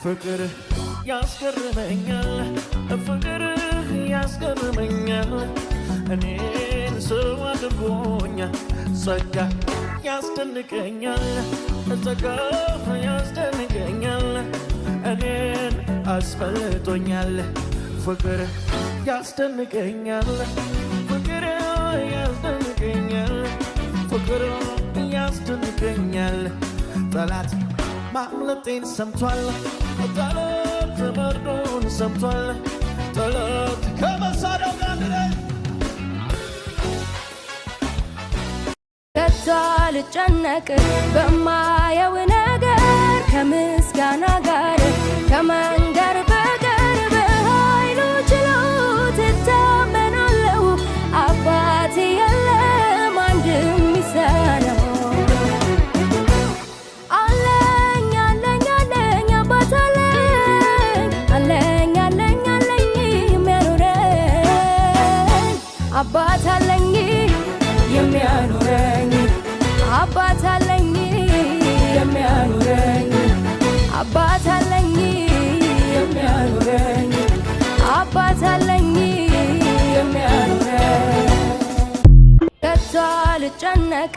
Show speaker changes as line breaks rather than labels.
ፍቅር ያስገርመኛል ፍቅር ያስገርመኛል እኔን ሰው አድርጎኛል ጸጋ ያስደንቀኛል ጸጋ ያስደንቀኛል እኔን አስፈልጦኛል ፍቅር ያስደንቀኛል ፍቅር ያስደንቀኛል ፍቅር ያስደንቀኛል ጠላት ማምለጤን ሰምቷል ጠላት መርዶን ሰምቷል ጠላት ከመሳሪያው ጋር
ልጨነቅ በማየው ነገር ከምስጋና ጋር ከመንገር በቀር በኃይሉ ችሎት እታመናለሁ አባቴ የለም አንድም ሚሳነው አለኝ አለኝ አለኝ አባት አለኝ አለኝ አለኝ አለኝ የሚያኖረኝ አባት አለኝ የሚያኖረኝ አባት አለኝ የሚያኖረኝ አባት አለኝ የሚያኖረኝ አባት አለኝ የሚያኖረኝ ከቶ አልጨነቅ